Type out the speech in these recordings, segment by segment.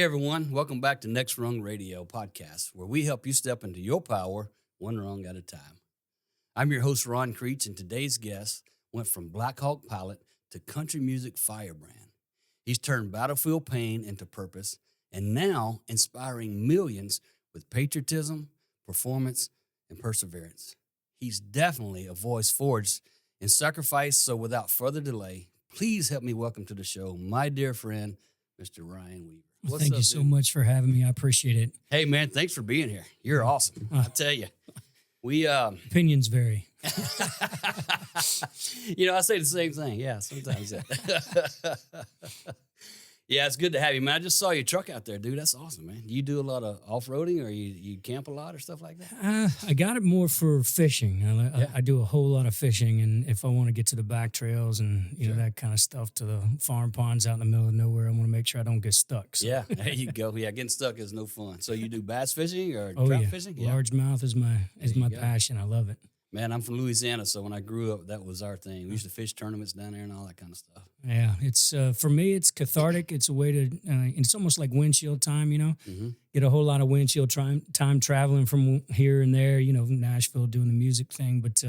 everyone. Welcome back to Next Rung Radio podcast, where we help you step into your power one rung at a time. I'm your host, Ron Creech, and today's guest went from Black Hawk Pilot to country music firebrand. He's turned battlefield pain into purpose and now inspiring millions with patriotism, performance, and perseverance. He's definitely a voice forged in Sacrafice, so without further delay, please help me welcome to the show my dear friend, Mr. Ryan Weaver. Well, thank you so much for having me. I appreciate it. Hey, man, thanks for being here. You're awesome. I tell you. Opinions vary. I say the same thing. Yeah, sometimes. Yeah, it's good to have you, man. I just saw your truck out there, dude. That's awesome, man. Do you do a lot of off-roading or you camp a lot or stuff like that? I got it more for fishing. I do a whole lot of fishing, and if I want to get to the back trails and you know that kind of stuff, to the farm ponds out in the middle of nowhere, I want to make sure I don't get stuck. So. Yeah, there you go. Yeah, getting stuck is no fun. So you do bass fishing or trout fishing? Yeah. Largemouth is my passion. I love it. Man, I'm from Louisiana, so when I grew up, that was our thing. We used to fish tournaments down there and all that kind of stuff. Yeah, it's for me, it's cathartic. It's a way to, it's almost like windshield time, you know. Mm-hmm. Get a whole lot of windshield time traveling from here and there, you know, Nashville doing the music thing. But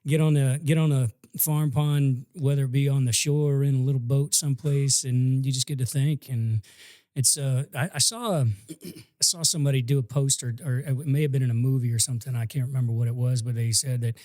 get on a farm pond, whether it be on the shore or in a little boat someplace, and you just get to think. And it's I saw somebody do a post, or it may have been in a movie or something. I can't remember what it was, but they said that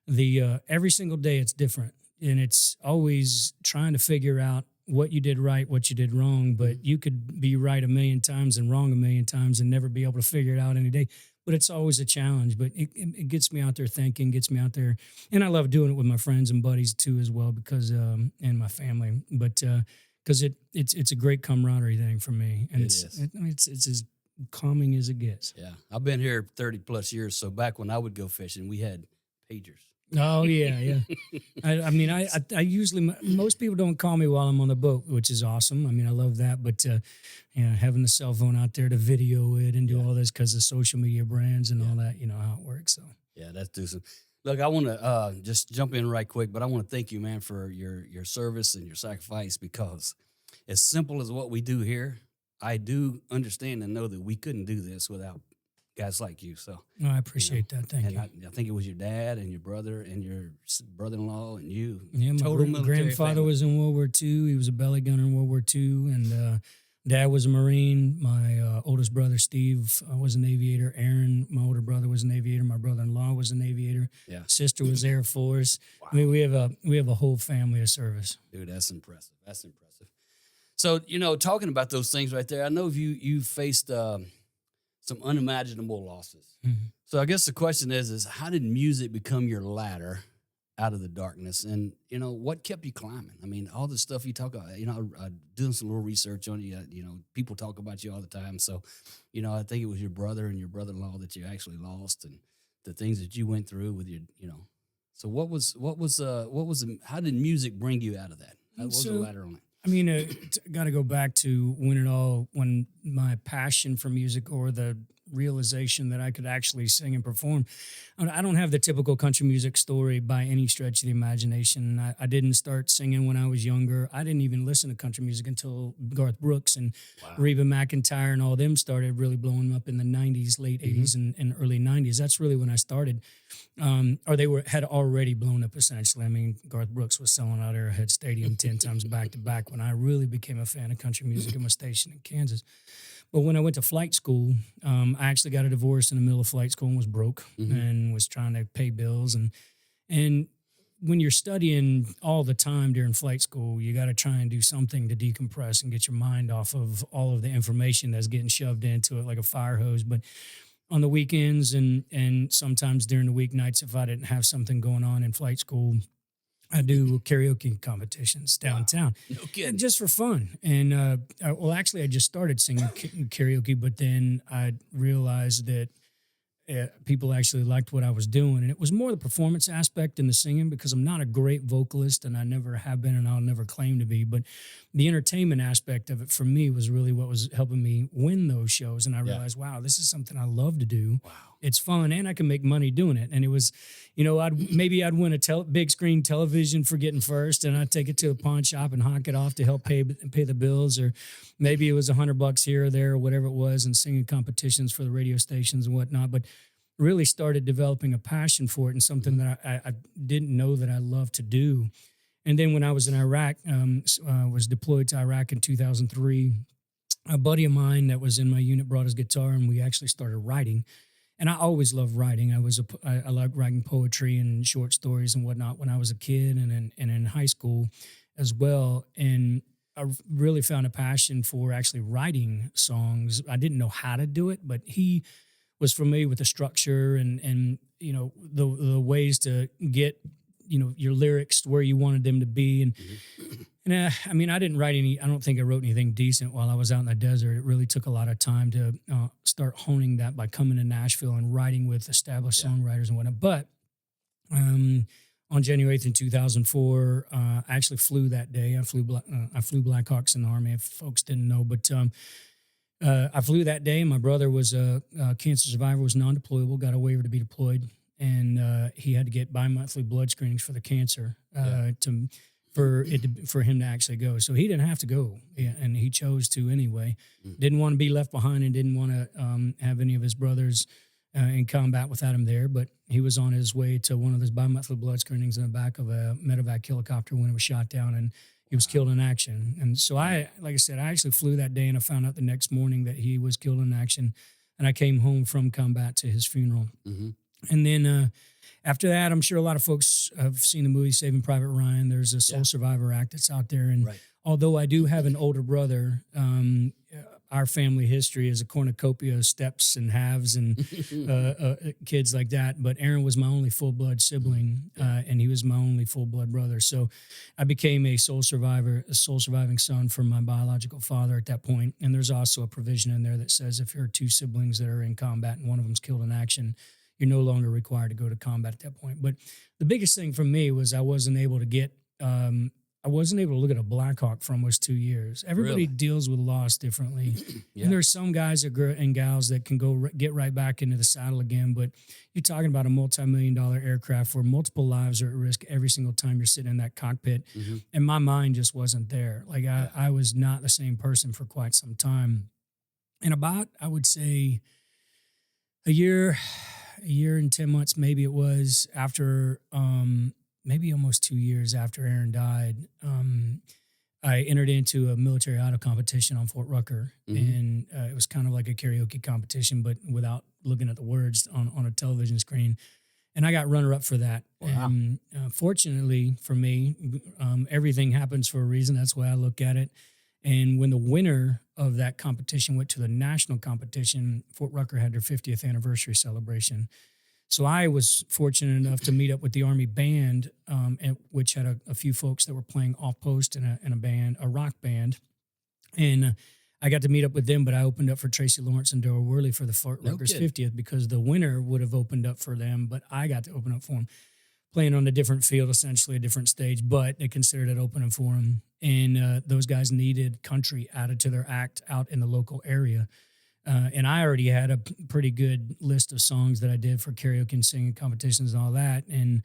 the every single day it's different, and it's always trying to figure out what you did right, what you did wrong. But you could be right a million times and wrong a million times and never be able to figure it out any day. But it's always a challenge. But it gets me out there thinking, gets me out there, and I love doing it with my friends and buddies too as well, because and my family. But because it's a great camaraderie thing for me, and it's as calming as it gets. Yeah, I've been here 30 plus years, so back when I would go fishing, we had pagers. Oh yeah. I mean, I usually, most people don't call me while I'm on the boat, which is awesome. I mean, I love that, but having the cell phone out there to video it and do all this because of social media brands and all that, you know how it works. So yeah, that's decent. Look, I want to just jump in right quick, but I want to thank you, man, for your service and your sacrifice, because as simple as what we do here, I do understand and know that we couldn't do this without guys like you. So I appreciate that. Thank you. I think it was your dad and your brother and your brother-in-law and you. Yeah, my grandfather was in World War II. He was a belly gunner in World War II, and Dad was a Marine. My oldest brother, Steve, was an aviator. Aaron, my older brother, was an aviator. My brother-in-law was an aviator. Yeah. Sister was Air Force. Wow. I mean, we have a whole family of service. Dude, that's impressive. That's impressive. So, talking about those things right there, I know you faced some unimaginable losses. Mm-hmm. So I guess the question is how did music become your ladder out of the darkness? And, what kept you climbing? I mean, all the stuff you talk about, doing some little research on you, people talk about you all the time. So, I think it was your brother and your brother-in-law that you actually lost, and the things that you went through with your, So how did music bring you out of that? What was the ladder on it? I mean, got to go back to when my passion for music, or the realization that I could actually sing and perform. I don't have the typical country music story by any stretch of the imagination. I didn't start singing when I was younger. I didn't even listen to country music until Garth Brooks and Reba McEntire and all them started really blowing up in the 90s, late 80s and early 90s. That's really when I started. Or they had already blown up, essentially. I mean, Garth Brooks was selling out Arrowhead Stadium 10 times back to back when I really became a fan of country music at my station in Kansas. But when I went to flight school, I actually got a divorce in the middle of flight school and was broke and was trying to pay bills. And when you're studying all the time during flight school, you got to try and do something to decompress and get your mind off of all of the information that's getting shoved into it like a fire hose. But on the weekends and sometimes during the weeknights, if I didn't have something going on in flight school, I do karaoke competitions downtown, No kidding. just for fun. And actually, I just started singing karaoke, but then I realized that people actually liked what I was doing, and it was more the performance aspect than the singing, because I'm not a great vocalist, and I never have been, and I'll never claim to be. But the entertainment aspect of it for me was really what was helping me win those shows. And I realized, wow, this is something I love to do. Wow. it's fun and I can make money doing it. And it was, I'd win a big screen television for getting first, and I'd take it to a pawn shop and hawk it off to help pay the bills, or maybe it was $100 here or there or whatever it was, and singing competitions for the radio stations and whatnot. But really started developing a passion for it, and something that I didn't know that I loved to do. And then when I was in Iraq, was deployed to Iraq in 2003, a buddy of mine that was in my unit brought his guitar, and we actually started writing. And I always loved writing. I liked writing poetry and short stories and whatnot when I was a kid and in high school as well. And I really found a passion for actually writing songs. I didn't know how to do it, but he was familiar with the structure and the ways to get your lyrics where you wanted them to be. And I didn't write I don't think I wrote anything decent while I was out in the desert. It really took a lot of time to start honing that by coming to Nashville and writing with established songwriters and whatnot. But on January 8th in 2004, I actually flew that day. I flew Blackhawks in the Army, if folks didn't know. But I flew that day. My brother was a cancer survivor, was non-deployable, got a waiver to be deployed. And he had to get bi-monthly blood screenings for the cancer for him to actually go. So he didn't have to go, and he chose to anyway. Didn't want to be left behind, and didn't want to have any of his brothers in combat without him there. But he was on his way to one of those bi-monthly blood screenings in the back of a medevac helicopter when it was shot down, and he was killed in action. And so I actually flew that day, and I found out the next morning that he was killed in action, and I came home from combat to his funeral. And then after that, I'm sure a lot of folks have seen the movie Saving Private Ryan. There's a Soul Survivor Act that's out there. And although I do have an older brother, our family history is a cornucopia of steps and halves and kids like that. But Aaron was my only full-blood sibling, and he was my only full-blood brother. So I became a soul-surviving son from my biological father at that point. And there's also a provision in there that says if there are two siblings that are in combat and one of them's killed in action, you're no longer required to go to combat at that point. But the biggest thing for me was I wasn't able to look at a Blackhawk for almost 2 years. Everybody deals with loss differently. And there's some guys and gals that can get right back into the saddle again. But you're talking about a multi-million-dollar aircraft where multiple lives are at risk every single time you're sitting in that cockpit. And my mind just wasn't there. Like I was not the same person for quite some time. And about, I would say, a year and 10 months, maybe it was, after maybe almost 2 years after Aaron died, I entered into a military auto competition on Fort Rucker. And it was kind of like a karaoke competition, but without looking at the words on a television screen. And I got runner-up for that. Wow. And fortunately for me, everything happens for a reason. That's why I look at it. And when the winner of that competition went to the national competition, Fort Rucker had their 50th anniversary celebration. So I was fortunate enough to meet up with the Army band, which had a few folks that were playing off post in a band, a rock band. And I got to meet up with them, but I opened up for Tracy Lawrence and Daryl Worley for the Fort Rucker's 50th, because the winner would have opened up for them, but I got to open up for them, playing on a different field, essentially a different stage, but they considered it opening for them. And those guys needed country added to their act out in the local area. And I already had a pretty good list of songs that I did for karaoke and singing competitions and all that. And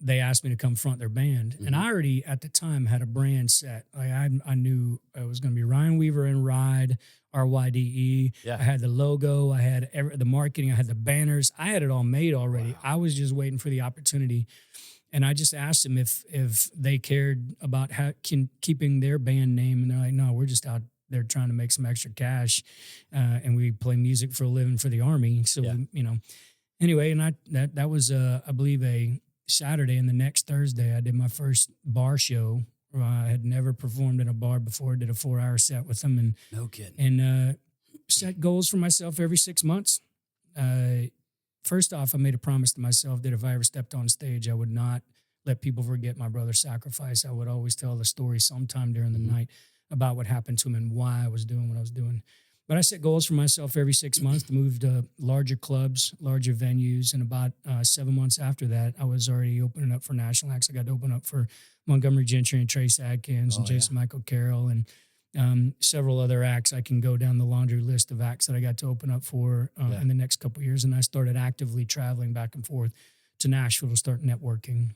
they asked me to come front their band. And I already, at the time, had a brand set. Like I knew it was going to be Ryan Weaver and Ride, RYDE. I had the logo. I had the marketing. I had the banners. I had it all made already. Wow. I was just waiting for the opportunity. And I just asked them if they cared about keeping their band name. And they're like, no, we're just out there trying to make some extra cash. And we play music for a living for the Army. So, anyway, and that was, I believe, a Saturday. And the next Thursday, I did my first bar show. I had never performed in a bar before. Did a 4-hour set with them. And no kidding. And set goals for myself every 6 months. First off, I made a promise to myself that if I ever stepped on stage, I would not let people forget my brother Sacrafice. I would always tell the story sometime during the night about what happened to him and why I was doing what I was doing. But I set goals for myself every 6 months to move to larger clubs, larger venues. And about 7 months after that, I was already opening up for national acts. I got to open up for Montgomery Gentry and Trace Adkins and Jason Michael Carroll. And several other acts. I can go down the laundry list of acts that I got to open up for in the next couple of years. And I started actively traveling back and forth to Nashville to start networking.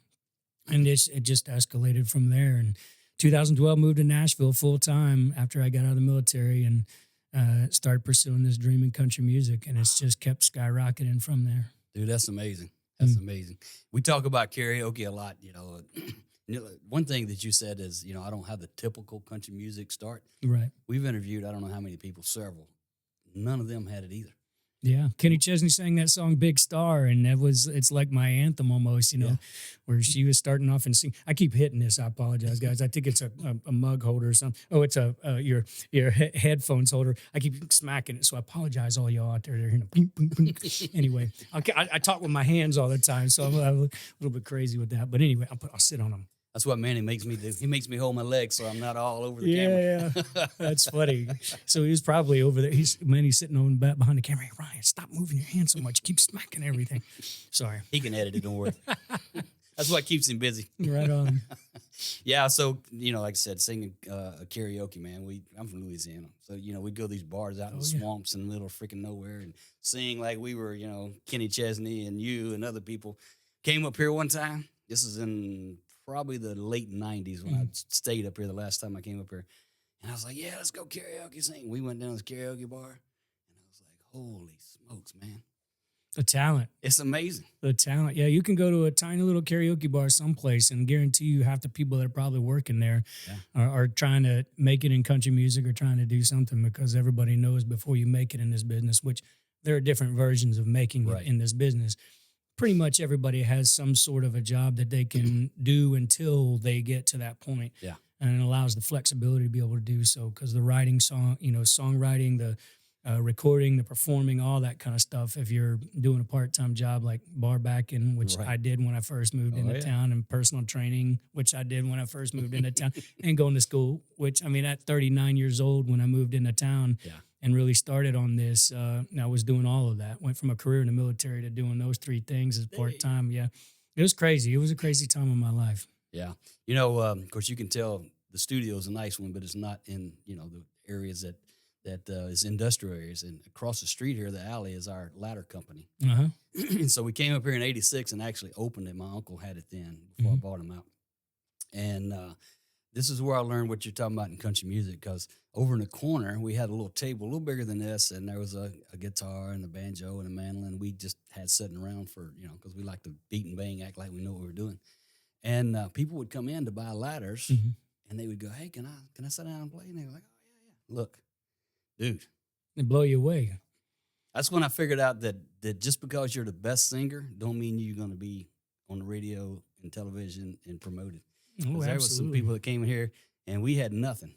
And it just escalated from there. And 2012, moved to Nashville full time after I got out of the military and started pursuing this dream in country music. And it's just kept skyrocketing from there. Dude, that's amazing. That's amazing. We talk about karaoke a lot, you know. One thing that you said is, you know, I don't have the typical country music start. Right. We've interviewed, I don't know how many people, several. None of them had it either. Yeah. Kenny Chesney sang that song Big Star, and it's like my anthem almost, you know, where she was starting off and sing. I keep hitting this. I apologize, guys. I think it's a mug holder or something. Oh, it's your headphones holder. I keep smacking it, so I apologize all y'all out there. They're hearing a ping, ping, ping. Anyway, I talk with my hands all the time, so I'm a little bit crazy with that. But anyway, I'll sit on them. That's what Manny makes me do. He makes me hold my legs so I'm not all over the camera. Yeah, that's funny. So he was probably over there. Manny's sitting on behind the camera. Hey, Ryan, stop moving your hands so much. Keep smacking everything. Sorry. He can edit it, don't worry. That's what keeps him busy. Right on. Yeah, so, you know, like I said, singing karaoke, man. I'm from Louisiana. So, you know, we'd go to these bars out in the swamps in the middle of freaking nowhere and sing like we were, you know, Kenny Chesney and you and other people. Came up here one time. This is in probably the late 90s when I stayed up here the last time I came up here. And I was like, yeah, let's go karaoke sing. We went down to this karaoke bar, and I was like, holy smokes, man. The talent. It's amazing. The talent. Yeah, you can go to a tiny little karaoke bar someplace and guarantee you half the people that are probably working there are trying to make it in country music or trying to do something, because everybody knows before you make it in this business, which there are different versions of making it in this business. Pretty much everybody has some sort of a job that they can do until they get to that point. Yeah. And it allows the flexibility to be able to do so, because the writing songwriting, the recording, the performing, all that kind of stuff. If you're doing a part-time job like bar backing, which I did when I first moved into town, and personal training, which I did when I first moved into town, and going to school, which, I mean, at 39 years old when I moved into town, and really started on this, I was doing all of that. Went from a career in the military to doing those three things as part-time. Yeah. It was crazy. It was a crazy time in my life. Yeah. You know, of course, you can tell the studio is a nice one, but it's not in, you know, the areas that is industrial areas. And across the street here, the alley is our ladder company. And so we came up here in 86 and actually opened it. My uncle had it then before I bought him out. And this is where I learned what you're talking about in country music, because over in the corner, we had a little table, a little bigger than this, and there was a guitar and a banjo and a mandolin. We just had sitting around for, you know, because we like to beat and bang, act like we know what we're doing. And people would come in to buy ladders, and they would go, hey, can I sit down and play? And they were like, oh, yeah. Look, dude. They blow you away. That's when I figured out that just because you're the best singer don't mean you're going to be on the radio and television and promoted. Oh, there was some people that came in here, and we had nothing.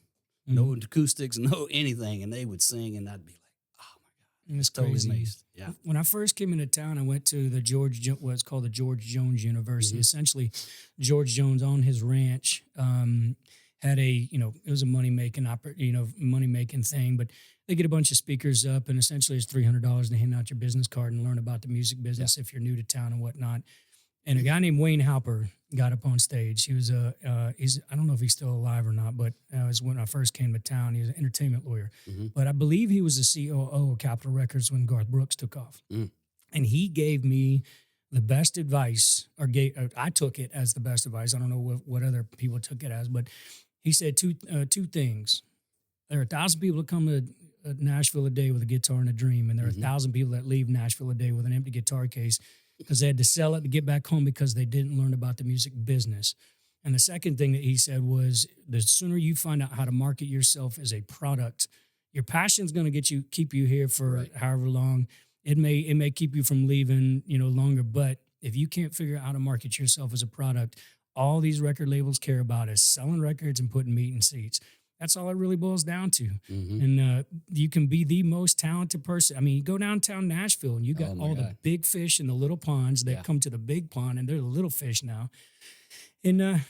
No acoustics, no anything, and they would sing, and I'd be like, oh, my God. It's totally crazy. Amazed. Yeah. When I first came into town, I went to what's called the George Jones University. Essentially, George Jones on his ranch had it was a money-making thing, but they get a bunch of speakers up, and essentially it's $300 to hand out your business card and learn about the music business if you're new to town and whatnot. And a guy named Wayne Halper got up on stage. He was I don't know if he's still alive or not, but it was when I first came to town. He was an entertainment lawyer. But I believe he was the COO of Capitol Records when Garth Brooks took off. And he gave me the best advice, I took it as the best advice. I don't know what other people took it as, but he said two things. There are 1,000 people that come to Nashville a day with a guitar and a dream, and there are 1,000 people that leave Nashville a day with an empty guitar case because they had to sell it to get back home because they didn't learn about the music business. And the second thing that he said was, the sooner you find out how to market yourself as a product, your passion's going to keep you here for however long. It may keep you from leaving, longer, but if you can't figure out how to market yourself as a product, all these record labels care about is selling records and putting meat in seats. That's all it really boils down to. And you can be the most talented person. I mean, you go downtown Nashville and you got the big fish in the little ponds that come to the big pond, and they're the little fish now. And,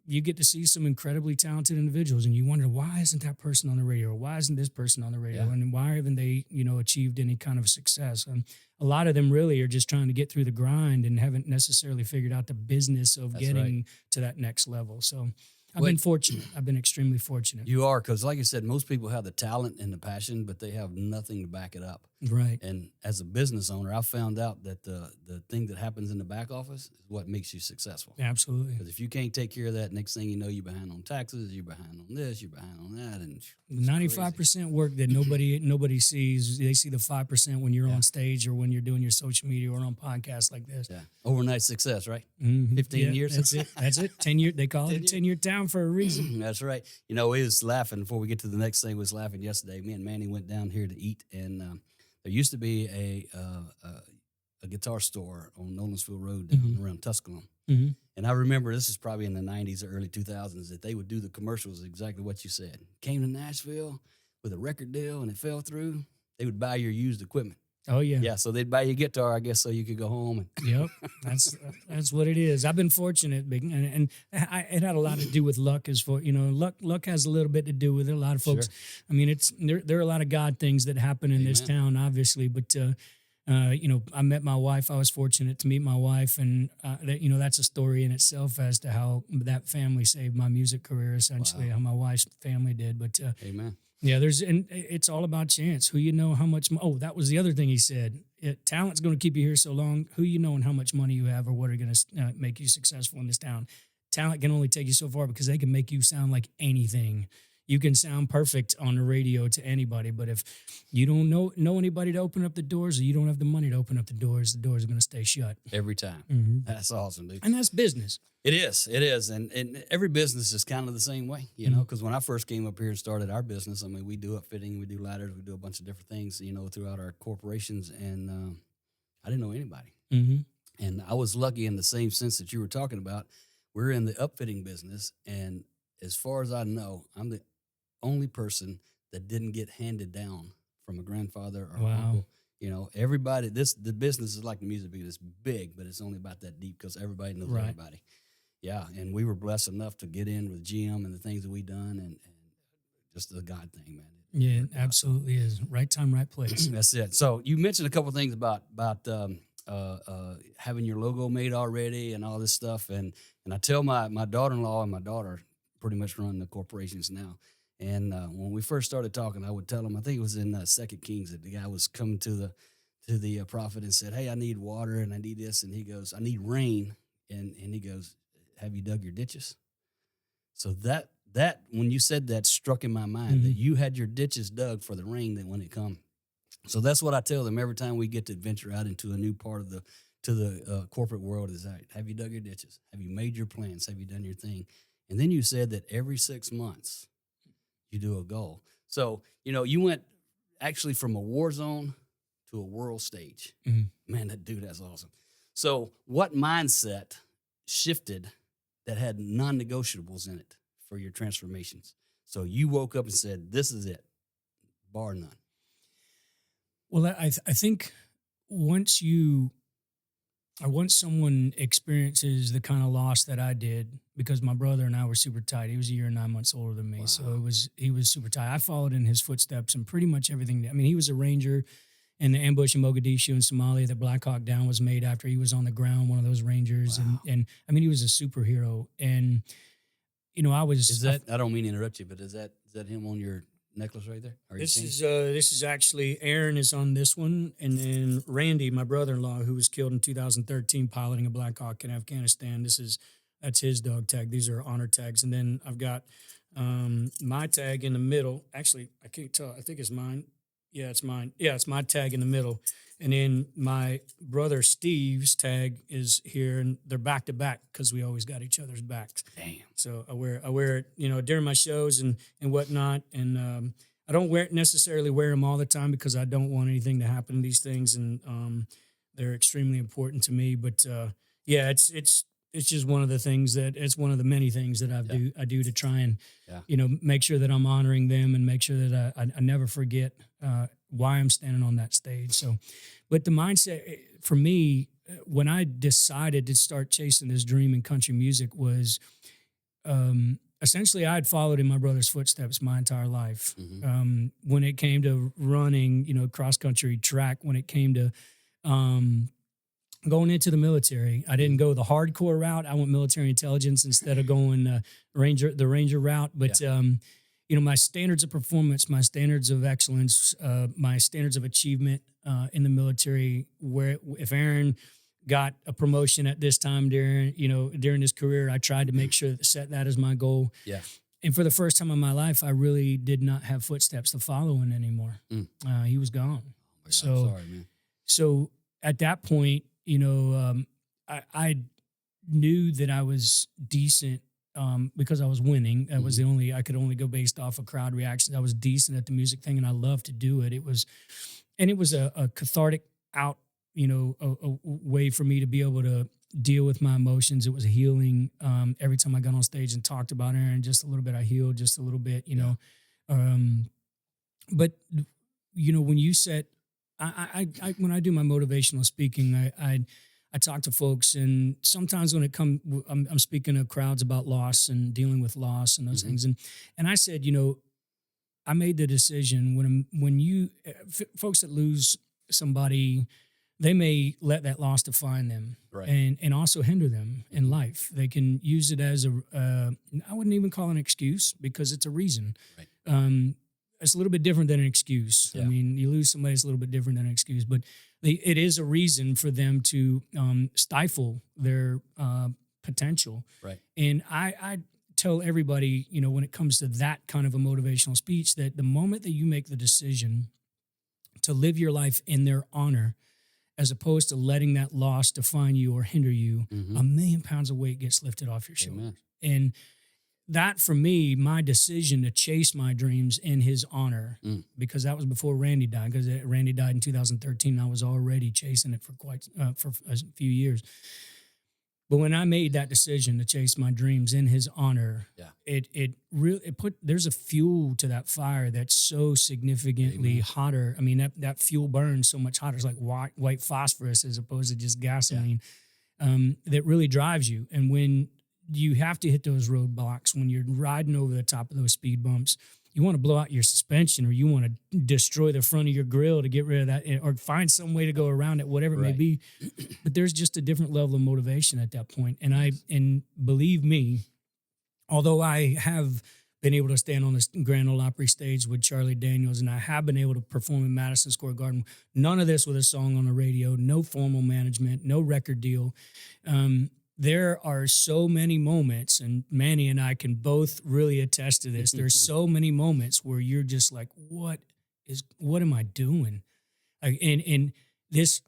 you get to see some incredibly talented individuals, and you wonder, why isn't that person on the radio? Or why isn't this person on the radio? And why haven't they, achieved any kind of success? And a lot of them really are just trying to get through the grind and haven't necessarily figured out the business of getting to that next level. So I've been fortunate. I've been extremely fortunate. You are, because like I said, most people have the talent and the passion, but they have nothing to back it up. Right. And as a business owner, I found out that the thing that happens in the back office is what makes you successful. Absolutely. Because if you can't take care of that, next thing you know, you're behind on taxes, you're behind on this, you're behind on that, and 95% work that nobody sees. They see the 5% when you're on stage or when you're doing your social media or on podcasts like this. Yeah, overnight success, right? Mm-hmm. 15 years. That's it. That's it. 10 year. They call it a 10-year town for a reason. That's right. You know, we was laughing before we get to the next thing. We was laughing yesterday. Me and Manny went down here to eat, and there used to be a guitar store on Nolensville Road down around Tusculum. Mm-hmm. And I remember this is probably in the 90s or early 2000s that they would do the commercials exactly what you said. Came to Nashville with a record deal and it fell through. They would buy your used equipment. Oh yeah, yeah. So they'd buy you a guitar, I guess, so you could go home. And yep, that's what it is. I've been fortunate, and it had a lot to do with luck. Luck has a little bit to do with it. A lot of folks. Sure. I mean, there are a lot of God things that happen in this town, obviously, but. I met my wife. I was fortunate to meet my wife, and that's a story in itself as to how that family saved my music career. Essentially, how my wife's family did. But amen. Yeah, it's all about chance. Who you know, how much. That was the other thing he said. Talent's going to keep you here so long. Who you know and how much money you have, or what are going to make you successful in this town. Talent can only take you so far because they can make you sound like anything. You can sound perfect on the radio to anybody, but if you don't know anybody to open up the doors, or you don't have the money to open up the doors are going to stay shut. Every time. Mm-hmm. That's awesome, dude. And that's business. It is. And every business is kind of the same way, you know, because when I first came up here and started our business, I mean, we do upfitting, we do ladders, we do a bunch of different things, you know, throughout our corporations. And I didn't know anybody. Mm-hmm. And I was lucky in the same sense that you were talking about. We're in the upfitting business. And as far as I know, I'm the only person that didn't get handed down from a grandfather or uncle. You know, everybody, the business is like the music business. It's big, but it's only about that deep because everybody knows everybody. Yeah, and we were blessed enough to get in with GM and the things that we done, and just the God thing, man. Yeah, it absolutely is. Right time, right place. That's it. So you mentioned a couple of things about having your logo made already and all this stuff, and I tell my daughter-in-law and my daughter pretty much run the corporations now. And when we first started talking, I would tell him, I think it was in 2 Kings, that the guy was coming to the prophet and said, hey, I need water and I need this. And he goes, I need rain. And he goes, have you dug your ditches? So that when you said that struck in my mind, that you had your ditches dug for the rain that when it come. So that's what I tell them every time we get to venture out into a new part of the corporate world is, have you dug your ditches? Have you made your plans? Have you done your thing? And then you said that every 6 months, you do a goal. So, you know, you went actually from a war zone to a world stage. Mm-hmm. Man, that's awesome. So what mindset shifted that had non-negotiables in it for your transformations? So you woke up and said, this is it, bar none. Well, I think once someone experiences the kind of loss that I did, because my brother and I were super tight. He was a year and 9 months older than me. Wow. So he was super tight. I followed in his footsteps and pretty much everything. I mean, he was a ranger in the ambush in Mogadishu in Somalia. The Black Hawk Down was made after he was on the ground, one of those rangers. Wow. And I mean, he was a superhero. And, you know, I don't mean to interrupt you, but is that him on your necklace right there? This is actually, Aaron is on this one, and then Randy, my brother-in-law, who was killed in 2013 piloting a Black Hawk in Afghanistan. That's his dog tag. These are honor tags, and then I've got my tag in the middle. Actually, I can't tell. I think it's mine. Yeah, it's mine. Yeah, it's my tag in the middle, and then my brother Steve's tag is here, and they're back to back because we always got each other's backs. Damn. So I wear it, you know, during my shows and whatnot, and I don't necessarily wear them all the time because I don't want anything to happen to these things, and they're extremely important to me. But yeah, it's just one of the things it's one of the many things that I do to try and you know, make sure that I'm honoring them and make sure that I never forget why I'm standing on that stage. So, but the mindset for me when I decided to start chasing this dream in country music was essentially I had followed in my brother's footsteps my entire life. Mm-hmm. When it came to running, you know, cross country track, when it came to going into the military, I didn't go the hardcore route. I went military intelligence instead of going the Ranger route. But my standards of performance, my standards of excellence, my standards of achievement in the military. Where if Aaron got a promotion at this time during his career, I tried to make sure that set that as my goal. Yeah. And for the first time in my life, I really did not have footsteps to follow in anymore. He was gone. Yeah, so, I'm sorry, man. So at that point, I knew that I was decent because I was winning. That was I could only go based off of crowd reactions. I was decent at the music thing, and I loved to do it. It was a cathartic out, a way for me to be able to deal with my emotions. It was healing. Every time I got on stage and talked about Aaron just a little bit, I healed just a little bit, but when you said, when I do my motivational speaking, I talk to folks, and sometimes when I'm speaking to crowds about loss and dealing with loss and those things. And I said, I made the decision when folks that lose somebody, they may let that loss define them, right, and also hinder them in life. They can use it as I wouldn't even call it an excuse, because it's a reason. Right. It's a little bit different than an excuse. Yeah. I mean, you lose somebody, it's a little bit different than an excuse, but it is a reason for them to stifle their potential. Right. And I tell everybody, when it comes to that kind of a motivational speech, that the moment that you make the decision to live your life in their honor, as opposed to letting that loss define you or hinder you, 1,000,000 pounds of weight gets lifted off your shoulders. And that, for me, my decision to chase my dreams in his honor, because that was before Randy died, because Randy died in 2013. I was already chasing it for a few years. But when I made that decision to chase my dreams in his honor, it there's a fuel to that fire that's so significantly hotter. I mean, that fuel burns so much hotter. It's like white phosphorus as opposed to just gasoline, that really drives you. And when you have to hit those roadblocks, when you're riding over the top of those speed bumps, you want to blow out your suspension, or you want to destroy the front of your grill to get rid of that, or find some way to go around it, whatever it may be. But there's just a different level of motivation at that point. And believe me, although I have been able to stand on this Grand Ole Opry stage with Charlie Daniels, and I have been able to perform in Madison Square Garden, none of this with a song on the radio, no formal management, no record deal. There are so many moments, and Manny and I can both really attest to this. There's so many moments where you're just like, what am I doing? And this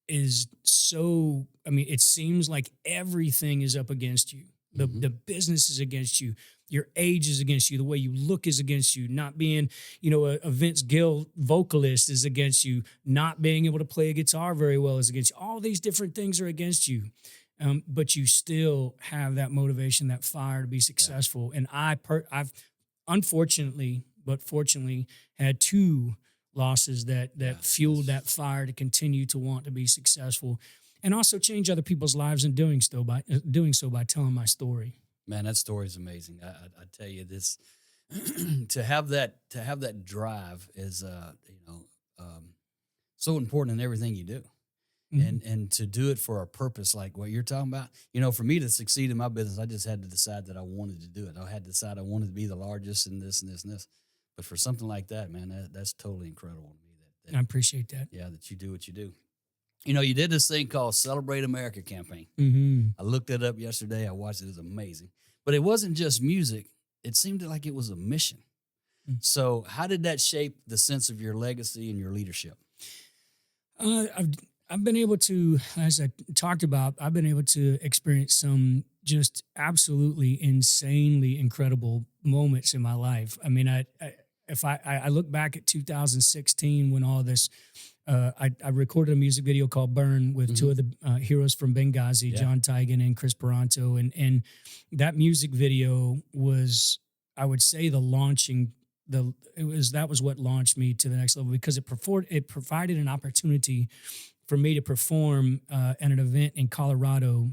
is so, I mean, it seems like everything is up against you. The business is against you. Your age is against you. The way you look is against you. Not being, a Vince Gill vocalist is against you. Not being able to play a guitar very well is against you. All these different things are against you. But you still have that motivation, that fire to be successful. And I've unfortunately, but fortunately, had 2 losses that fueled that fire to continue to want to be successful, and also change other people's lives in doing so by telling my story. Man, that story is amazing. I tell you this, to have that drive is so important in everything you do. And to do it for a purpose like what you're talking about, for me to succeed in my business, I just had to decide that I wanted to do it. I had to decide I wanted to be the largest in this and this and this. But for something like that, man, that's totally incredible to me. That I appreciate that. Yeah, that you do what you do. You did this thing called Celebrate America campaign. I looked it up yesterday. I watched it. It was amazing. But it wasn't just music. It seemed like it was a mission. So how did that shape the sense of your legacy and your leadership? I've been able to, as I talked about, I've been able to experience some just absolutely insanely incredible moments in my life. I mean, I look back at 2016 when all this, I recorded a music video called Burn with 2 of the heroes from Benghazi, John Tigan and Chris Peranto. And that music video was, I would say, that was what launched me to the next level, because it provided an opportunity for me to perform at an event in Colorado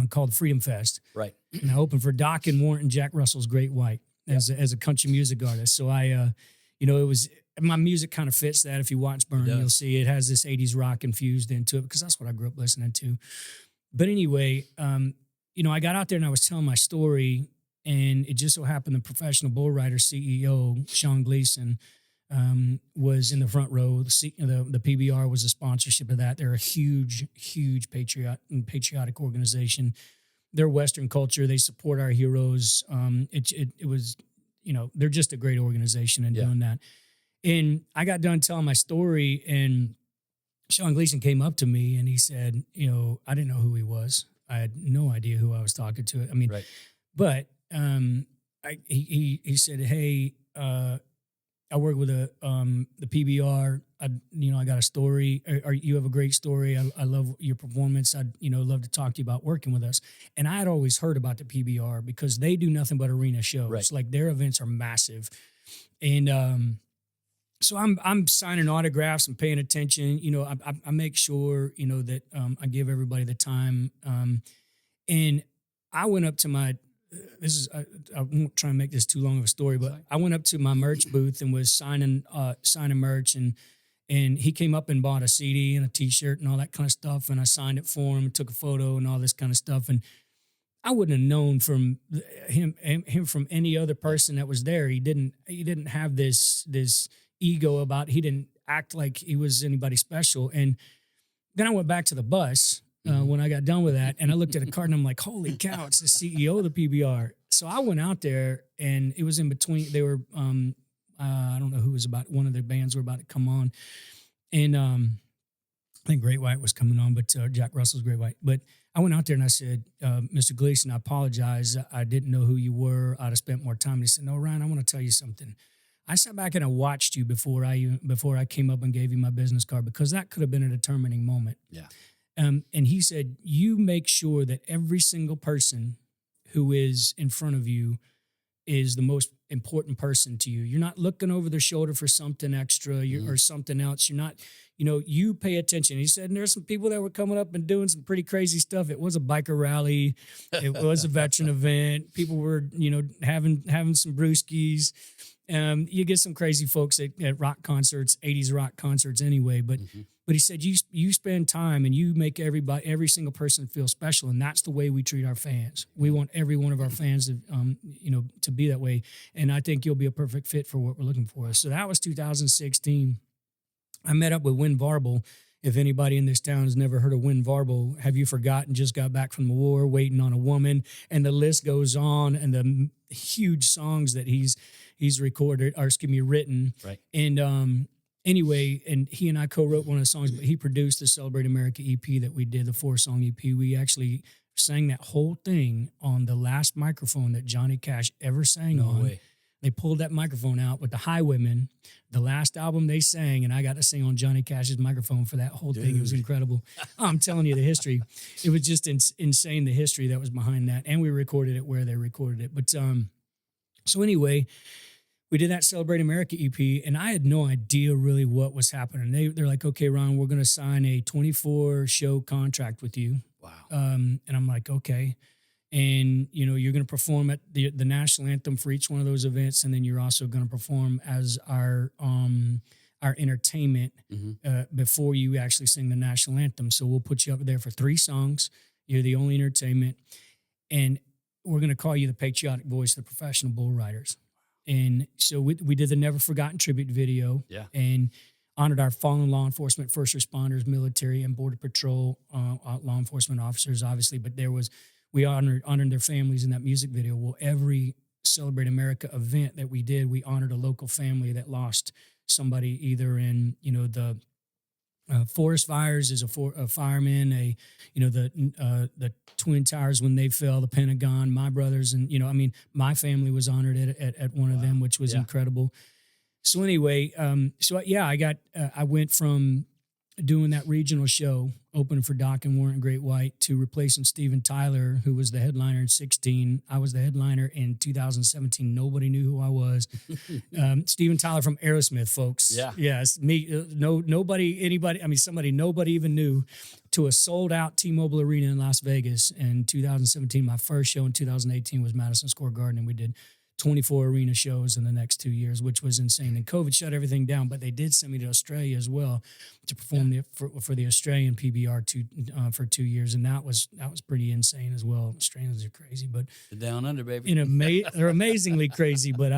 called Freedom Fest. Right. And I opened for Doc and Warrant and Jack Russell's Great White as a country music artist. So it was my music kind of fits that. If you watch Burn, does. you'll see it has this 80s rock infused into it because that's what I grew up listening to. But anyway, I got out there and I was telling my story, and it just so happened the Professional Bull Rider CEO, Sean Gleason, was in the front row. The PBR was a sponsorship of that. They're a huge, huge patriotic organization. They're Western culture. They support our heroes. It was, they're just a great organization in doing that. And I got done telling my story, and Sean Gleason came up to me and he said, I didn't know who he was. I had no idea who I was talking to. I mean, right. But he said, hey, I work with the PBR. I got a story. You have a great story. I love your performance. I'd love to talk to you about working with us. And I had always heard about the PBR because they do nothing but arena shows. Right. Like their events are massive. And so I'm signing autographs and paying attention. I make sure that I give everybody the time. And I went up to my. I won't try and make this too long of a story, but I went up to my merch booth and was signing merch, and he came up and bought a CD and a T-shirt and all that kind of stuff, and I signed it for him and took a photo and all this kind of stuff. And I wouldn't have known from him from any other person that was there. He didn't have this ego about. He didn't act like he was anybody special. And then I went back to the bus. When I got done with that, and I looked at a card and I'm like, holy cow, it's the CEO of the PBR. So I went out there, and it was in between. They were, I don't know who was about, one of their bands were about to come on. And I think Great White was coming on, but Jack Russell's Great White. But I went out there and I said, Mr. Gleason, I apologize. I didn't know who you were. I'd have spent more time. And he said, no, Ryan, I want to tell you something. I sat back and I watched you before I came up and gave you my business card, because that could have been a determining moment. Yeah. And he said, you make sure that every single person who is in front of you is the most important person to you. You're not looking over their shoulder for something extra or something else. You're not, you pay attention. He said, and there's some people that were coming up and doing some pretty crazy stuff. It was a biker rally. It was a veteran event. People were, having some brewskis. You get some crazy folks at rock concerts, 80s rock concerts anyway. But he said, you spend time and you make every single person feel special. And that's the way we treat our fans. We want every one of our fans to be that way. And I think you'll be a perfect fit for what we're looking for. So that was 2016. I met up with Win Varble. If anybody in this town has never heard of Win Varble, have you forgotten? Just got back from the war, waiting on a woman, and the list goes on. And the huge songs that he's recorded, or written. Right. And anyway, and he and I co-wrote one of the songs, but he produced the Celebrate America EP that we did, the 4-song EP. We actually sang that whole thing on the last microphone that Johnny Cash ever sang on. Way. They pulled that microphone out with the Highwaymen, the last album they sang, and I got to sing on Johnny Cash's microphone for that whole thing. It was incredible. I'm telling you the history. It was just insane, the history that was behind that. And we recorded it where they recorded it. But so anyway, we did that Celebrate America EP, and I had no idea really what was happening. They're like, okay, Ron, we're going to sign a 24-show contract with you. Wow. And I'm like, okay. And, you're going to perform at the national anthem for each one of those events. And then you're also going to perform as our entertainment before you actually sing the national anthem. So we'll put you up there for 3 songs. You're the only entertainment. And we're going to call you the patriotic voice of the professional bull riders. And so we did the Never Forgotten tribute video and honored our fallen law enforcement, first responders, military, and Border Patrol law enforcement officers, obviously. But we honored their families in that music video. Well, every Celebrate America event that we did, we honored a local family that lost somebody either in, the forest fires as a fireman, the Twin Towers when they fell, the Pentagon, my brothers, and my family was honored at one of them, which was incredible. So anyway, I went from doing that regional show, opening for Doc and Warren Great White, to replacing Steven Tyler, who was the headliner in 2016. I was the headliner in 2017. Nobody knew who I was. Steven Tyler from Aerosmith, folks. Yeah. Yes, me. Nobody even knew, to a sold-out T-Mobile Arena in Las Vegas in 2017. My first show in 2018 was Madison Square Garden, and we did 24 arena shows in the next 2 years, which was insane. And COVID shut everything down, but they did send me to Australia as well to perform for the Australian PBR for 2 years, and that was pretty insane as well. Australians are crazy, but down under, baby. They're amazingly crazy. But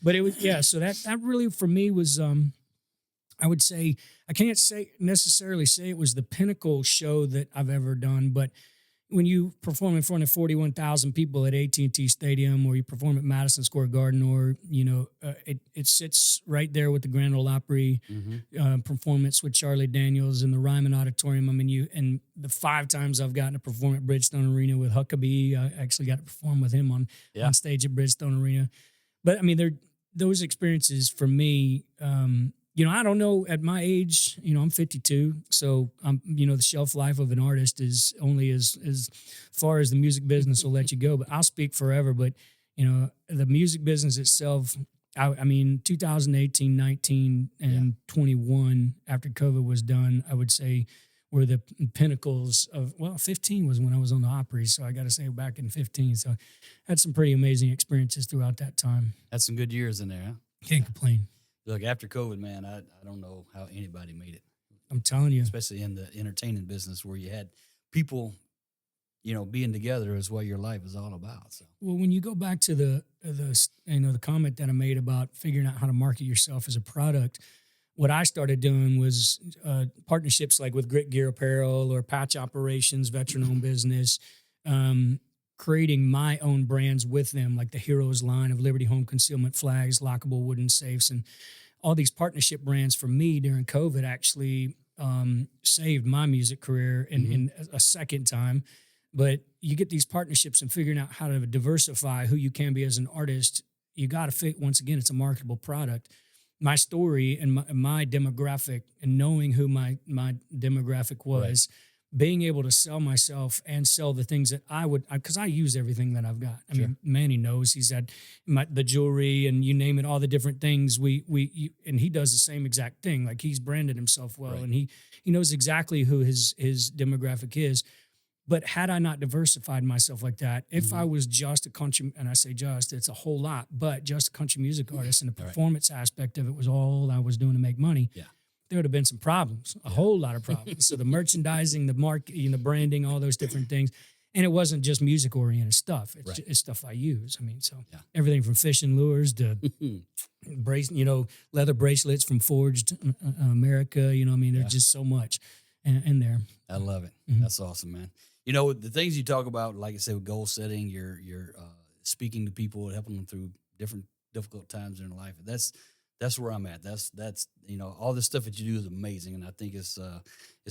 it was So that really for me was I would say I can't necessarily say it was the pinnacle show that I've ever done, but when you perform in front of 41,000 people at AT&T Stadium, or you perform at Madison Square Garden, or it sits right there with the Grand Ole Opry performance with Charlie Daniels in the Ryman Auditorium. I mean, and the 5 times I've gotten to perform at Bridgestone Arena with Huckabee, I actually got to perform with him on stage at Bridgestone Arena. But I mean, those experiences for me. I don't know at my age, I'm 52. So the shelf life of an artist is only as far as the music business will let you go, but I'll speak forever. But, the music business itself, I mean, 2018, 19 and 21 after COVID was done, I would say were the pinnacles of, 15 was when I was on the Opry. So I got to say back in 15. So I had some pretty amazing experiences throughout that time. Had some good years in there, huh? Can't complain. Look, after COVID, man, I don't know how anybody made it. I'm telling you. Especially in the entertainment business where you had people, being together is what your life is all about. So, well, when you go back to the comment that I made about figuring out how to market yourself as a product, what I started doing was partnerships like with Grit Gear Apparel or Patch Operations, veteran-owned business, creating my own brands with them, like the Heroes line of Liberty Home Concealment flags, lockable wooden safes, and all these partnership brands for me during COVID actually saved my music career in a second time. But you get these partnerships and figuring out how to diversify who you can be as an artist. You got to fit, once again, it's a marketable product. My story and my demographic, and knowing who my demographic was, being able to sell myself and sell the things that I would, because I use everything that I've got. I mean, Manny knows. He's had the jewelry and you name it, all the different things. And he does the same exact thing. Like, he's branded himself well, and he knows exactly who his demographic is. But had I not diversified myself like that, if I was just a country, and I say just, it's a whole lot, but just a country music artist, and the performance aspect of it was all I was doing to make money. Yeah. There would have been some problems, a whole lot of problems. So the merchandising, the marketing, the branding, all those different things. And it wasn't just music-oriented stuff. It's stuff I use. I mean, so everything from fishing lures to leather bracelets from Forged America. There's just so much in there. I love it. That's awesome, man. The things you talk about, like I said, with goal setting, you're speaking to people, helping them through different difficult times in their life. That's where I'm at. That's all this stuff that you do is amazing, and I think it's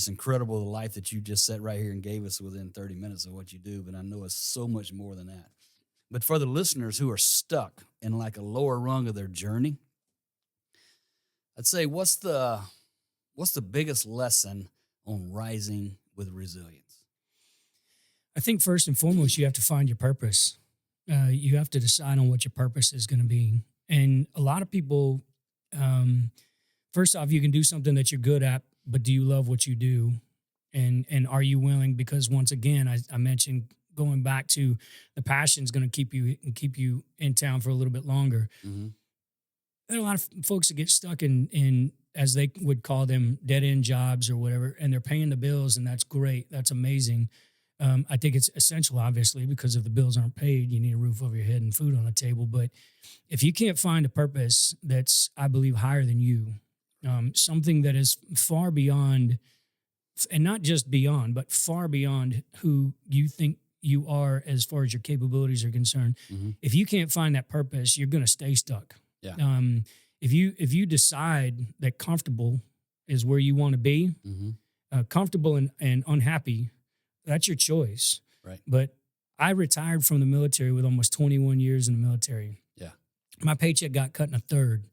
incredible, the life that you just set right here and gave us within 30 minutes of what you do. But I know it's so much more than that. But for the listeners who are stuck in like a lower rung of their journey, I'd say what's the biggest lesson on rising with resilience? I think first and foremost, you have to find your purpose. You have to decide on what your purpose is going to be, and a lot of people. First off, you can do something that you're good at, but do you love what you do? And are you willing? Because once again, I mentioned going back to the passion is going to keep you in town for a little bit longer. There are a lot of folks that get stuck in as they would call them dead end jobs or whatever, and they're paying the bills, and that's great. That's amazing. I think it's essential, obviously, because if the bills aren't paid, you need a roof over your head and food on the table. But if you can't find a purpose that's, I believe, higher than you, something that is far beyond, and not just beyond, but far beyond who you think you are as far as your capabilities are concerned, if you can't find that purpose, you're going to stay stuck. Yeah. If you decide that comfortable is where you want to be, comfortable and unhappy, that's your choice. Right. But I retired from the military with almost 21 years in the military. Yeah. My paycheck got cut in a third.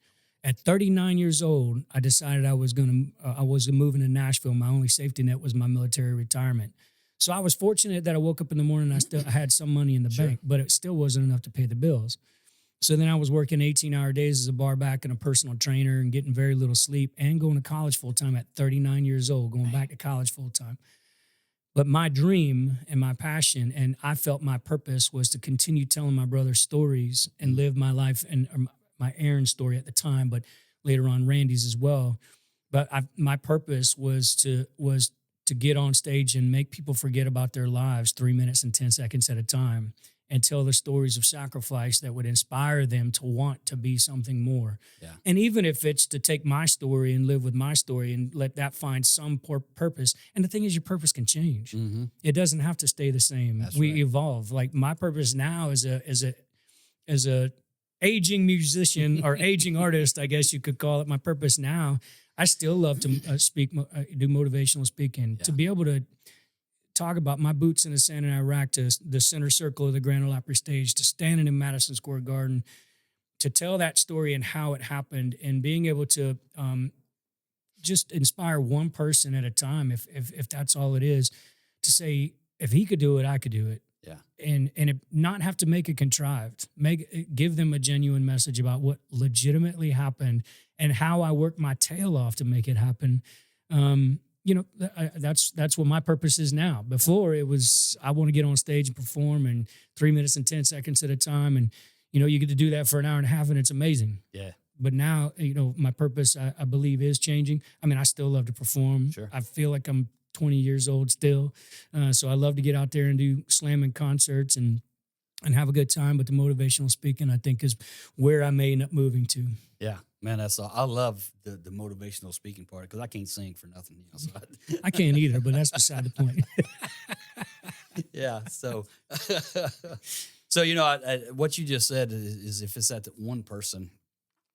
At 39 years old, I decided I was moving to Nashville. My only safety net was my military retirement. So I was fortunate that I woke up in the morning and I had some money in the bank, but it still wasn't enough to pay the bills. So then I was working 18-hour days as a bar back and a personal trainer and getting very little sleep and going to college full-time at 39 years old, going back to college full-time. But my dream and my passion, and I felt my purpose was to continue telling my brother's stories and live my life and my Aaron's story at the time, but later on Randy's as well. But my purpose was to get on stage and make people forget about their lives 3 minutes and 10 seconds at a time, and tell the stories of sacrifice that would inspire them to want to be something more. Yeah. And even if it's to take my story and live with my story and let that find some purpose. And the thing is, your purpose can change. Mm-hmm. It doesn't have to stay the same. That's we right. evolve. Like my purpose now as a aging musician or aging artist, I guess you could call it. My purpose now, I still love to do motivational speaking, to be able to talk about my boots in the sand in Iraq, to the center circle of the Grand Ole Opry stage, to standing in Madison Square Garden, to tell that story and how it happened, and being able to just inspire one person at a time, if that's all it is, to say, if he could do it, I could do it. Yeah. And it not have to make it contrived. Give them a genuine message about what legitimately happened and how I worked my tail off to make it happen. That's what my purpose is now. Before it was, I want to get on stage and perform in 3 minutes and 10 seconds at a time. And, you get to do that for an hour and a half and it's amazing. Yeah. But now, my purpose, I believe, is changing. I mean, I still love to perform. Sure. I feel like I'm 20 years old still. So I love to get out there and do slamming concerts and have a good time. But the motivational speaking, I think, is where I may end up moving to. Yeah, man, that's all. I love the motivational speaking part because I can't sing for nothing. So I can't either, but that's beside the point. Yeah. So, what you just said is if it's at one person,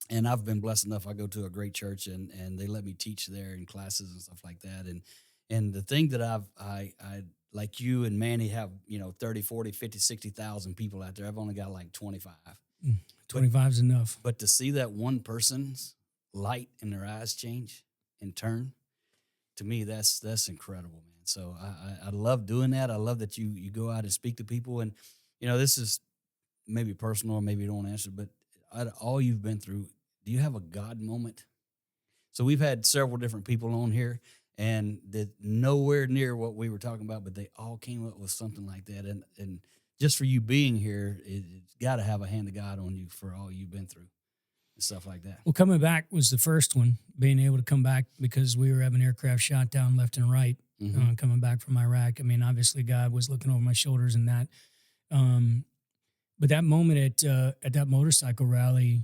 and I've been blessed enough, I go to a great church and they let me teach there in classes and stuff like that. And the thing that I like you and Manny have, 30, 40, 50, 60,000 people out there. I've only got like 25. 25 is enough. But to see that one person's light in their eyes change and turn, to me, that's incredible, man. So I love doing that. I love that you go out and speak to people. And, this is maybe personal or maybe you don't want to answer, but out of all you've been through, do you have a God moment? So we've had several different people on here and that nowhere near what we were talking about, but they all came up with something like that. And just for you being here, it's got to have a hand of God on you for all you've been through and stuff like that. Well, coming back was the first one, being able to come back because we were having aircraft shot down left and right, coming back from Iraq. I mean, obviously God was looking over my shoulders in that. But that moment at that motorcycle rally,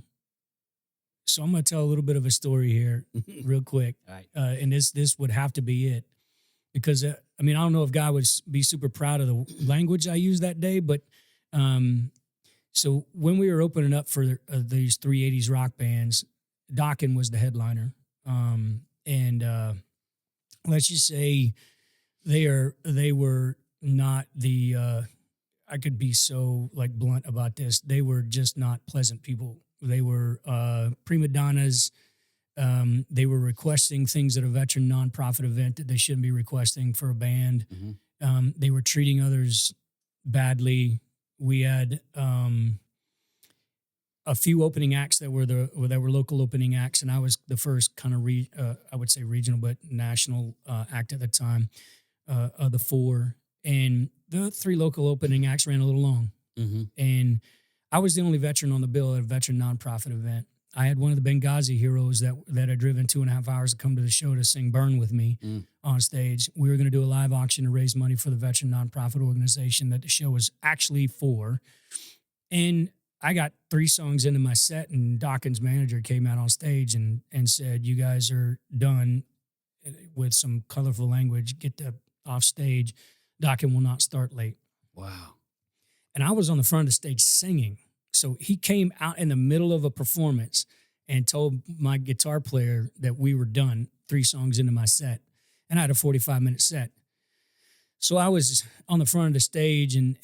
so I'm going to tell a little bit of a story here real quick. All right. And this would have to be it. Because, I don't know if God would be super proud of the language I used that day, but so when we were opening up for these 380s rock bands, Dokken was the headliner. And let's just say they were not the, I could be so like blunt about this, they were just not pleasant people. They were prima donnas. They were requesting things at a veteran nonprofit event that they shouldn't be requesting for a band. Mm-hmm. They were treating others badly. We had a few opening acts that were local opening acts, and I was the first kind of I would say regional but national act at the time of the four. And the three local opening acts ran a little long, and I was the only veteran on the bill at a veteran nonprofit event. I had one of the Benghazi heroes that had driven 2.5 hours to come to the show to sing Burn with me on stage. We were going to do a live auction to raise money for the veteran nonprofit organization that the show was actually for. And I got 3 songs into my set, and Dokken's manager came out on stage and said, "You guys are done," with some colorful language. "Get off stage. Dokken will not start late." Wow. And I was on the front of the stage singing. So he came out in the middle of a performance and told my guitar player that we were done 3 songs into my set. And I had a 45-minute set. So I was on the front of the stage and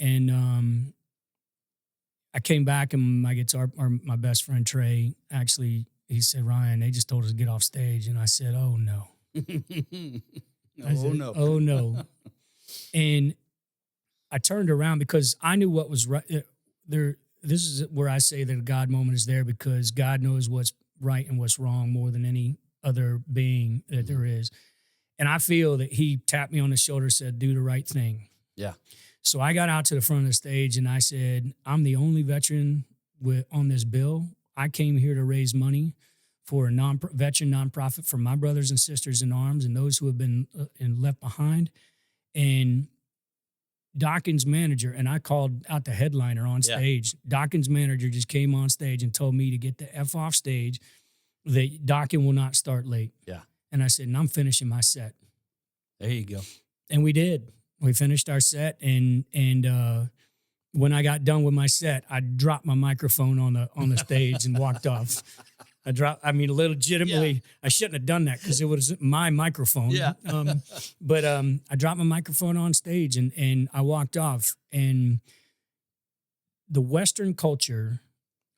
I came back and my best friend Trey, actually, he said, "Ryan, they just told us to get off stage." And I said, "Oh no." No. Oh no. And I turned around because I knew what was right there. This is where I say that a God moment is there, because God knows what's right and what's wrong more than any other being that there is. And I feel that he tapped me on the shoulder, said, do the right thing. Yeah. So I got out to the front of the stage and I said, I'm the only veteran on this bill. I came here to raise money for a veteran nonprofit for my brothers and sisters in arms and those who have been left behind. And Dawkins' manager, and I called out the headliner on stage. Dawkins' manager just came on stage and told me to get the F off stage, that Dawkins will not start late. Yeah. And I said, and I'm finishing my set. There you go. And we did. We finished our set, and when I got done with my set, I dropped my microphone on the stage and walked off. Legitimately, I shouldn't have done that because it was my microphone. Yeah. But I dropped my microphone on stage and I walked off. And the Western culture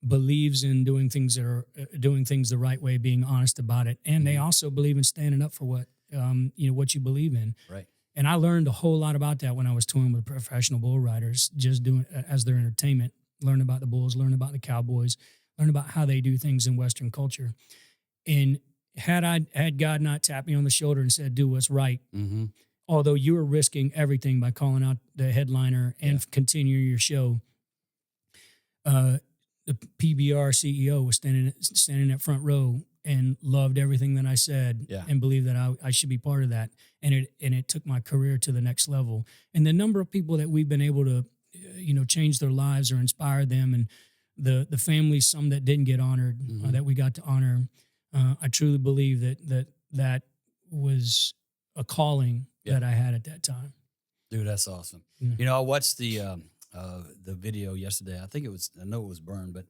believes in doing things the right way, being honest about it, and they also believe in standing up for what you believe in. Right. And I learned a whole lot about that when I was touring with professional bull riders, just doing as their entertainment, learn about the bulls, learn about the cowboys, learn about how they do things in Western culture. And had God not tapped me on the shoulder and said, do what's right, although you were risking everything by calling out the headliner and continuing your show, the PBR CEO was standing at front row and loved everything that I said and believed that I should be part of that. And it took my career to the next level. And the number of people that we've been able to, change their lives or inspire them, and the families, some that didn't get honored, that we got to honor. I truly believe that was a calling that I had at that time. Dude, that's awesome. I watched the video yesterday. I know it was burned, but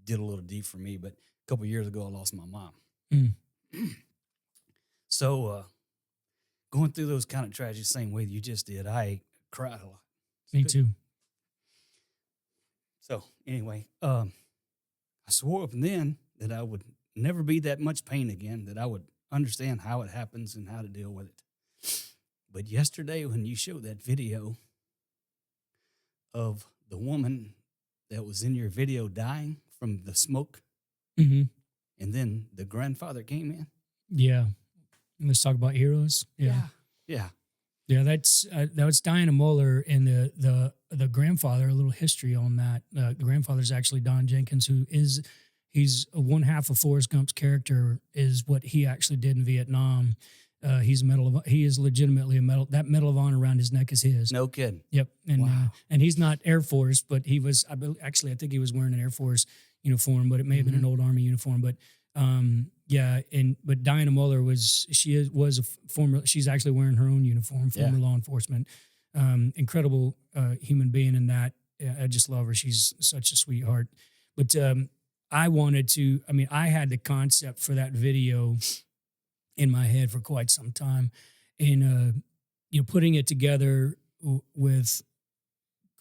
did a little deep for me. But a couple of years ago, I lost my mom. So going through those kind of tragedies, same way you just did, I cried a lot. Me too. So anyway, I swore up and then that I would never be that much pain again, that I would understand how it happens and how to deal with it. But yesterday when you showed that video of the woman that was in your video dying from the smoke, and then the grandfather came in. Yeah. Let's talk about heroes. Yeah. Yeah, that was Diana Muller, and the grandfather. A little history on that. The grandfather's actually Don Jenkins, he's one half of Forrest Gump's character is what he actually did in Vietnam. He is legitimately a medal. That Medal of Honor around his neck is his. No kidding. Yep. And wow. And he's not Air Force, but he was. I think he was wearing an Air Force uniform, but it may have been an old Army uniform. But but Diana Muller was a former. She's actually wearing her own uniform, former law enforcement. Incredible human being in that. I just love her. She's such a sweetheart. But I had the concept for that video in my head for quite some time, and putting it together with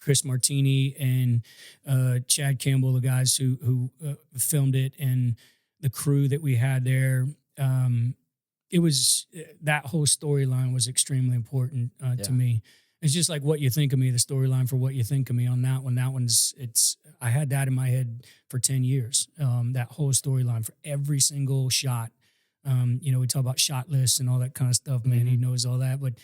Chris Martini and Chad Campbell, the guys who filmed it, and the crew that we had there. It was that whole storyline was extremely important to me. It's just like What You Think of Me, the storyline for What You Think of Me on that one. That one's I had that in my head for 10 years. That whole storyline for every single shot. We talk about shot lists and all that kind of stuff, man. He knows all that. But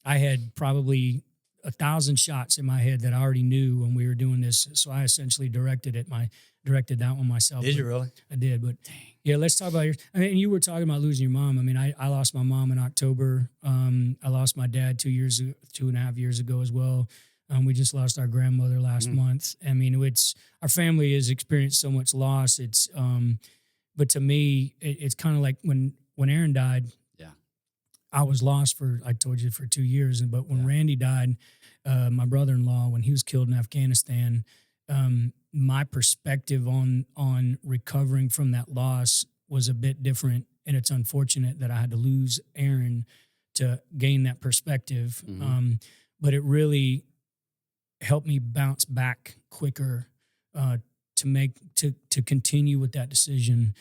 I had probably 1,000 shots in my head that I already knew when we were doing this. So I essentially directed that one myself. Did you really? I did. But yeah, let's talk about yours. You were talking about losing your mom. I lost my mom in October. I lost my dad 2.5 years ago as well. We just lost our grandmother last month. Our family has experienced so much loss. But to me, it's kind of like when Aaron died. Yeah, I was lost I told you, for 2 years. But when Randy died, my brother-in-law, when he was killed in Afghanistan, my perspective on recovering from that loss was a bit different. And it's unfortunate that I had to lose Aaron to gain that perspective. But it really helped me bounce back quicker to continue with that decision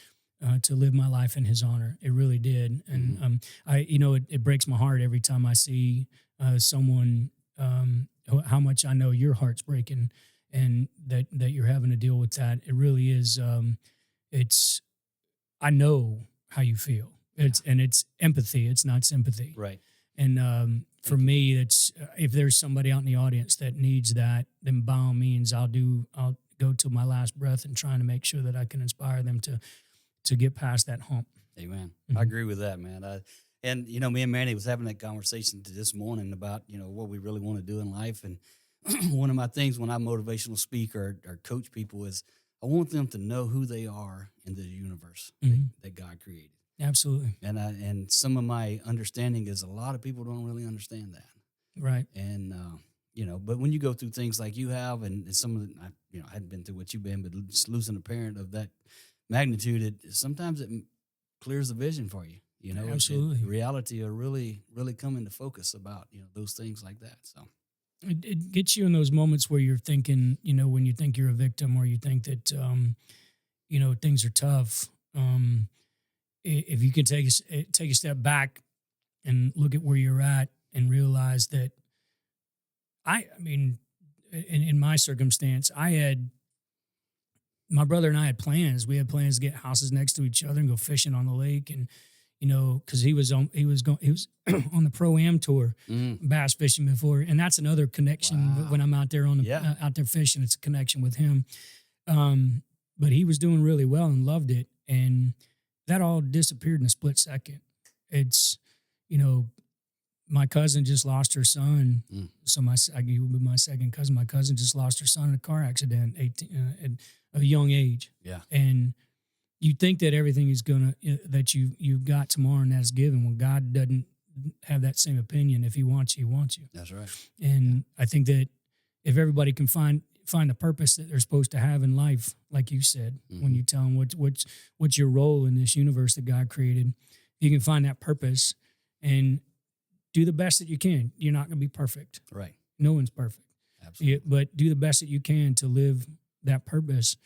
to live my life in his honor. It really did. And it breaks my heart every time I see someone, how much I know your heart's breaking and that you're having to deal with that. It really is. I know how you feel. It's empathy. It's not sympathy. Right. And for me, it's if there's somebody out in the audience that needs that, then by all means, I'll go to my last breath and trying to make sure that I can inspire them to get past that hump. Amen. Mhm. I agree with that, man. And me and Manny was having that conversation this morning about, what we really want to do in life. And one of my things when I motivational speak or coach people is I want them to know who they are in the universe that God created. Absolutely. And some of my understanding is a lot of people don't really understand that. Right. And, but when you go through things like you have, and some of the, I hadn't been through what you've been, but just losing a parent of that magnitude, sometimes it clears the vision for you. Absolutely. Reality will really, really come into focus about, those things like that. So it gets you in those moments where you're thinking, when you think you're a victim or you think that, things are tough. If you can take a step back and look at where you're at and realize that in my circumstance, my brother and I had plans. We had plans to get houses next to each other and go fishing on the lake. And, cause he was on the Pro-Am tour, bass fishing before. And that's another connection. Wow. When I'm out there out there fishing, it's a connection with him. But he was doing really well and loved it. And that all disappeared in a split second. It's, my cousin just lost her son. So he would be my second cousin. My cousin just lost her son in a car accident at a young age. Yeah. And you think that everything is that you've got tomorrow and that's given. Well, God doesn't have that same opinion. If he wants you, he wants you. That's right. And I think that if everybody can find the purpose that they're supposed to have in life, like you said, when you tell them what's your role in this universe that God created, you can find that purpose and do the best that you can. You're not going to be perfect. Right. No one's perfect. Absolutely. But do the best that you can to live that purpose.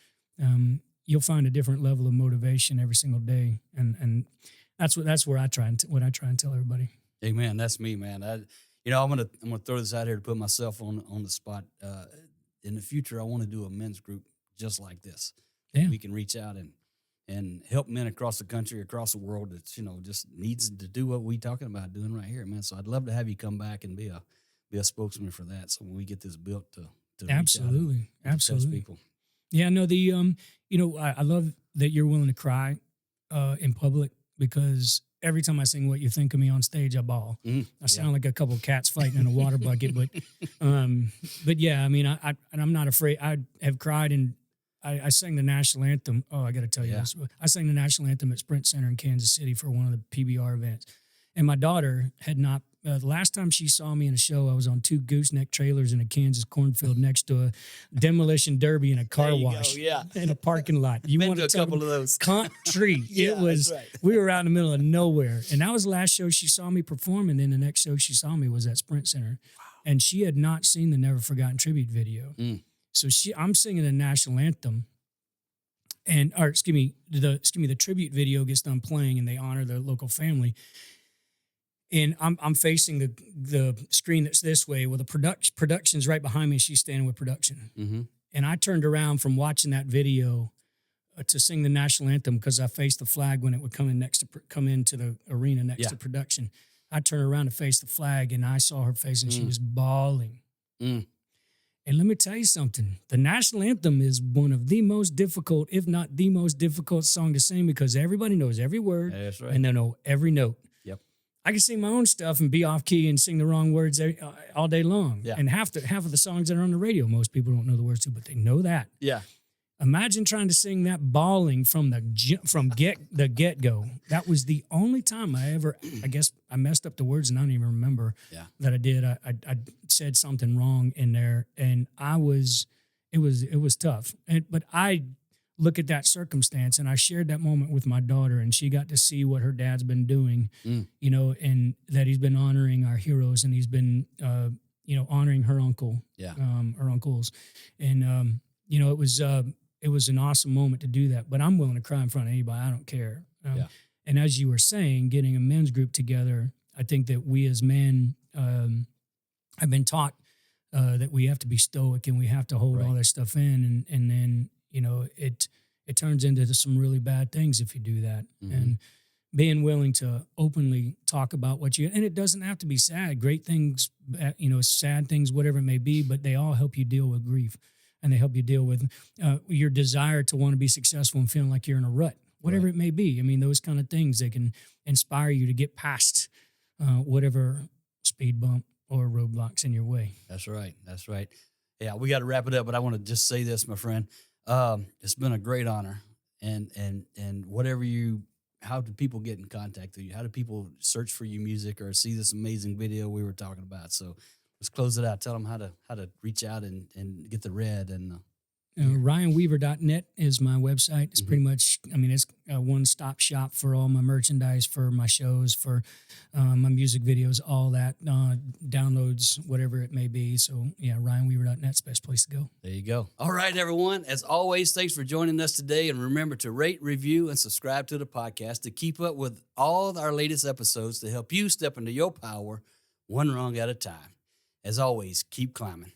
You'll find a different level of motivation every single day. And that's where I try and tell everybody. Amen. That's me, man. I'm gonna throw this out here to put myself on the spot. In the future, I want to do a men's group just like this. Yeah. We can reach out and help men across the country, across the world that just needs to do what we talking about doing right here, man. So I'd love to have you come back and be a spokesman for that. So when we get this built to absolutely, touch people. Yeah, no, I love that you're willing to cry in public because every time I sing What You Think of Me on stage, I bawl. I sound like a couple cats fighting in a water bucket, but yeah, I'm not afraid. I have cried and I sang the national anthem. Oh, I got to tell you this. I sang the national anthem at Sprint Center in Kansas City for one of the PBR events. And my daughter had not, the last time she saw me in a show, I was on 2 gooseneck trailers in a Kansas cornfield next to a demolition derby and a car wash in a parking lot. You want to tell a couple of those country? It was. Right. We were out in the middle of nowhere, and that was the last show she saw me perform. And then the next show she saw me was at Sprint Center, and she had not seen the Never Forgotten tribute video. So I'm singing the national anthem, the tribute video gets done playing, and they honor the local family. And I'm facing the screen that's this way with the production's right behind me. She's standing with production. And I turned around from watching that video to sing the national anthem because I faced the flag when it would come into the arena next to production. I turned around to face the flag and I saw her face and she was bawling. And let me tell you something. The national anthem is one of the most difficult, if not the most difficult song to sing because everybody knows every word and they know every note. I can sing my own stuff and be off key and sing the wrong words all day long. Yeah. And half of the songs that are on the radio, most people don't know the words to, but they know that. Yeah. Imagine trying to sing that bawling from the get-go. That was the only time I guess I messed up the words and I don't even remember that I did. I said something wrong in there and it was tough. But I look at that circumstance and I shared that moment with my daughter and she got to see what her dad's been doing, and that he's been honoring our heroes and he's been, honoring her uncle, her uncles. And, it was an awesome moment to do that, but I'm willing to cry in front of anybody. I don't care. And as you were saying, getting a men's group together, I think that we as men have been taught that we have to be stoic and we have to hold all that stuff in. And then, it turns into some really bad things if you do that. being willing to openly talk about what you, and it doesn't have to be sad, great things, sad things, whatever it may be, but they all help you deal with grief, and they help you deal with your desire to want to be successful and feeling like you're in a rut, whatever it may be. I mean, those kind of things, they can inspire you to get past whatever speed bump or roadblocks in your way. That's right. That's right. Yeah, we got to wrap it up, but I want to just say this, my friend. It's been a great honor, and whatever how do people get in contact with you? How do people search for your music or see this amazing video we were talking about? So let's close it out. Tell them how to reach out and get the red and. RyanWeaver.net is my website. It's pretty much, it's a one-stop shop for all my merchandise, for my shows, for my music videos, all that, downloads, whatever it may be. So, yeah, RyanWeaver.net's the best place to go. There you go. All right, everyone. As always, thanks for joining us today. And remember to rate, review, and subscribe to the podcast to keep up with all of our latest episodes to help you step into your power one rung at a time. As always, keep climbing.